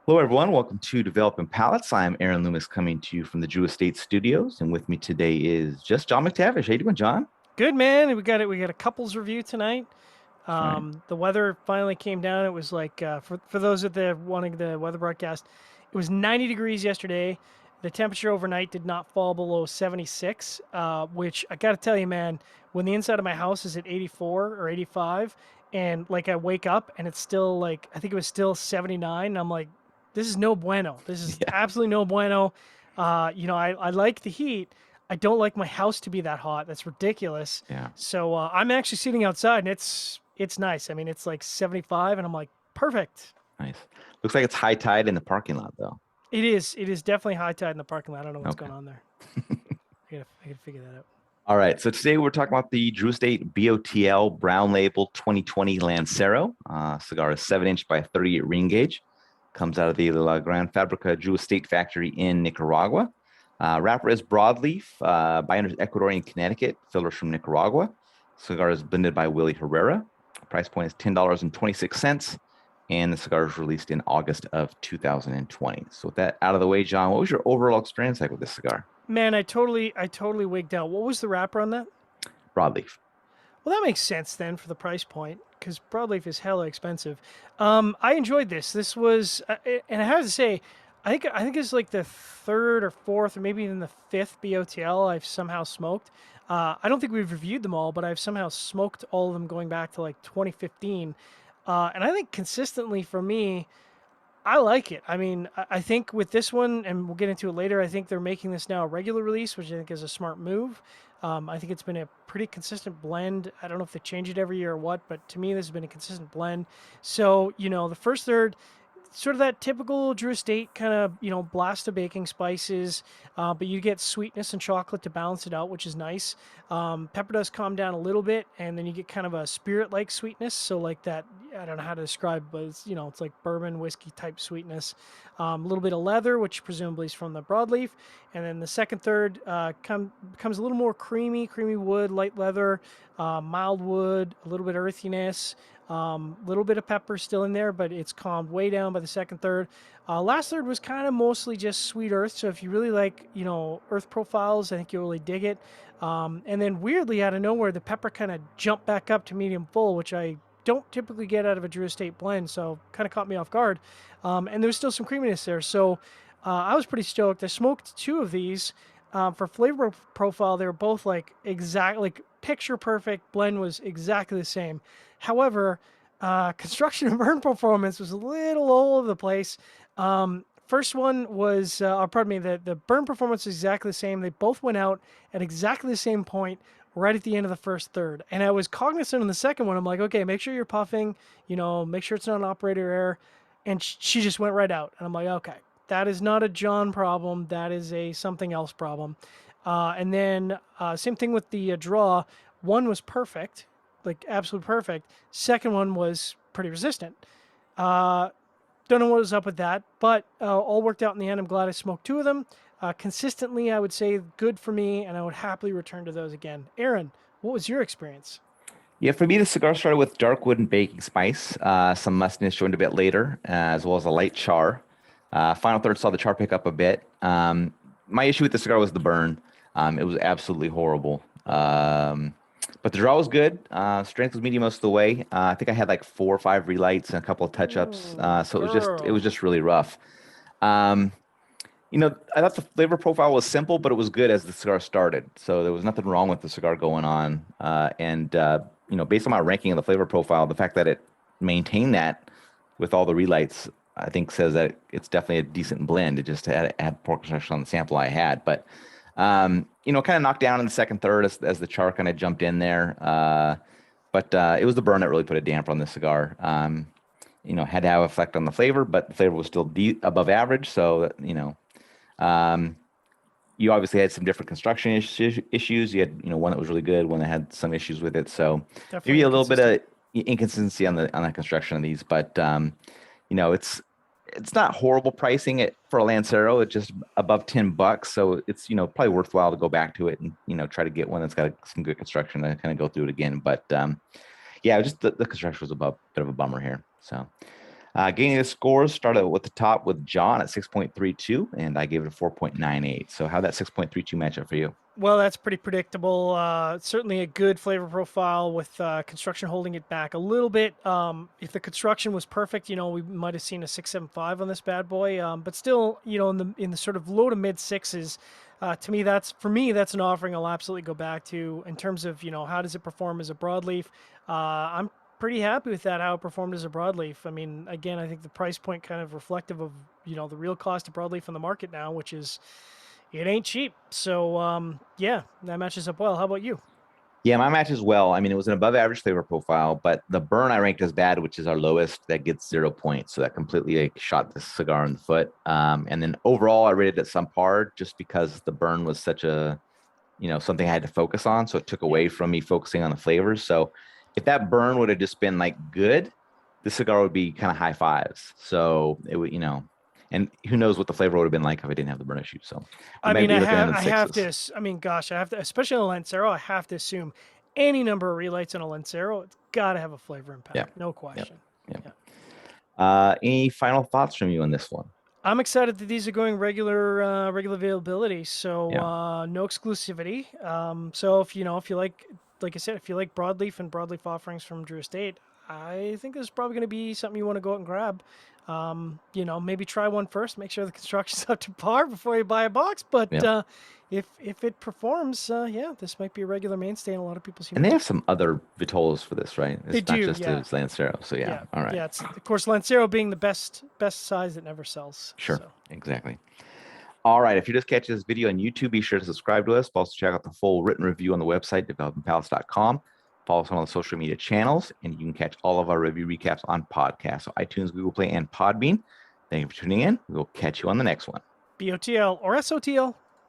Hello, everyone. Welcome to Developing Palates. I'm Aaron Loomis coming to you from the Drew Estate Studios, and with me today is just John McTavish. How you doing, John? Good man. We got it. We got a couples review tonight. That's right. The weather finally came down. It was like for those of the wanting the weather broadcast, it was 90 degrees yesterday. The temperature overnight did not fall below 76, which I got to tell you, man, when the inside of my house is at 84 or 85, and like I wake up and it's still like I think it was still 79, and I'm like, this is no bueno. This is Yeah, absolutely no bueno. I like the heat. I don't like my house to be that hot. That's ridiculous. yeah, So I'm actually sitting outside, and it's nice. I mean, it's like 75, and I'm like, perfect. nice. Looks like it's high tide in the parking lot, though. It is. It is definitely high tide in the parking lot. I don't know what's Okay. going on there. I gotta figure that out. All right. So today we're talking about the Drew Estate BOTL Brown Label 2020 Lancero. Cigar is 7-inch by 38 ring gauge. Comes out of the La Gran Fabrica Drew Estate factory in Nicaragua. Wrapper is broadleaf, binders Ecuadorian Connecticut, fillers from Nicaragua. Cigar is blended by Willie Herrera. Price point is $10.26, and the cigar is released in August of 2020. So with that out of the way, John, what was your overall experience like with this cigar? Man, I totally wigged out. What was the wrapper on that? Broadleaf. Well, that makes sense then for the price point because broadleaf is hella expensive. I enjoyed this. This was, and I have to say, I think it's like the third or fourth or maybe even the fifth BOTL I've somehow smoked. I don't think we've reviewed them all, but I've somehow smoked all of them going back to like 2015. And I think consistently for me, I like it. I mean, I think with this one, and we'll get into it later, I think they're making this now a regular release, which I think is a smart move. I think it's been a pretty consistent blend. I don't know if they change it every year or what, but to me, this has been a consistent blend. So, the first third, sort of that typical Drew Estate kind of, blast of baking spices, but you get sweetness and chocolate to balance it out, which is nice. Pepper does calm down a little bit, and then you get kind of a spirit-like sweetness. So like that, I don't know how to describe, but it's like bourbon whiskey type sweetness. A little bit of leather, which presumably is from the broadleaf, and then the second third becomes a little more creamy wood, light leather, mild wood, a little bit of earthiness. Little bit of pepper still in there, but it's calmed way down by the second third. Last third was kind of mostly just sweet earth. So if you really like, earth profiles, I think you'll really dig it. And then weirdly, out of nowhere, the pepper kind of jumped back up to medium full, which I don't typically get out of a Drew Estate blend. So kind of caught me off guard. And there was still some creaminess there. So I was pretty stoked. I smoked two of these. For flavor profile, they were both like like picture perfect. Blend was exactly the same. However, construction and burn performance was a little all over the place. First one was, pardon me, the burn performance was exactly the same. They both went out at exactly the same point, right at the end of the first third. And I was cognizant in the second one. I'm like, okay, make sure you're puffing, make sure it's not an operator error. And she just went right out. And I'm like, okay, that is not a John problem. That is a something else problem. And then same thing with the draw. One was perfect, like absolute perfect. Second one was pretty resistant. Uh, don't know what was up with that, but all worked out in the end. I'm glad I smoked two of them. Consistently, I would say good for me, and I would happily return to those again. Aaron, what was your experience? Yeah, for me, the cigar started with dark wood and baking spice, some mustiness joined a bit later, as well as a light char. Final third saw the char pick up a bit. My issue with the cigar was the burn. It was absolutely horrible. But the draw was good. Strength was medium most of the way. I think I had like 4 or 5 relights and a couple of touch-ups. So it was Girl. just really rough. Um, I thought the flavor profile was simple, but it was good as the cigar started. So there was nothing wrong with the cigar going on. Based on my ranking of the flavor profile, the fact that it maintained that with all the relights, I think says that it's definitely a decent blend. It just had poor construction on the sample I had, but kind of knocked down in the second third as the char kind of jumped in there. But it was the burn that really put a damper on the cigar. Had to have effect on the flavor, but the flavor was still above average. So, um, you obviously had some different construction issues. You had, one that was really good, one that had some issues with it. So maybe Definitely a little bit inconsistent. of inconsistency on the construction of these, but it's not horrible pricing it for a Lancero. It's just above $10, so it's probably worthwhile to go back to it and try to get one that's got some good construction and kind of go through it again. But yeah, just the construction was a bit of a bummer here. So. Gaining the scores started with the top with John at 6.32, and I gave it a 4.98. So how that 6.32 match up for you? Well, that's pretty predictable. Certainly a good flavor profile with construction holding it back a little bit. If the construction was perfect, we might have seen a 6.75 on this bad boy. But still, in the sort of low to mid sixes. For me that's an offering I'll absolutely go back to in terms of how does it perform as a broadleaf. I'm pretty happy with that how it performed as a broadleaf. I mean, again, I think the price point kind of reflective of the real cost of broadleaf on the market now, which is it ain't cheap. So yeah, that matches up well. How about you? Yeah, my match as well. I mean, it was an above average flavor profile, but the burn I ranked as bad, which is our lowest, that gets 0 points. So that completely shot the cigar in the foot. And then overall, I rated it subpar just because the burn was such a, something I had to focus on. So it took Yeah. away from me focusing on the flavors. So if that burn would have just been like good, the cigar would be kind of high fives. So it would, and who knows what the flavor would have been like if I didn't have the burn issue. So we I might mean, be looking into the I have sixes. to. I mean, gosh, I have to. Especially on a Lancero, I have to assume any number of relights on a Lancero, it's got to have a flavor Yeah. impact, no Yep. question. Yep. Yeah. Any final thoughts from you on this one? I'm excited that these are going regular availability, so Yeah. no exclusivity. So if you like I said, if you like broadleaf and broadleaf offerings from Drew Estate, I think this is probably going to be something you want to go out and grab. Maybe try one first, make sure the construction's up to par before you buy a box. But Yep. if it performs, yeah, this might be a regular mainstay in a lot of people's And they humidor. have some other Vitolas for this, right? They It's not do, just yeah, the Lancero. So yeah. yeah, All right. yeah. It's of course Lancero being the best size that never sells. Sure. So. Exactly. All right. If you just catch this video on YouTube, be sure to subscribe to us. Also check out the full written review on the website, developingpalace.com. Follow us on all the social media channels, and you can catch all of our review recaps on podcasts, so iTunes, Google Play, and Podbean. Thank you for tuning in. We will catch you on the next one. BOTL or SOTL.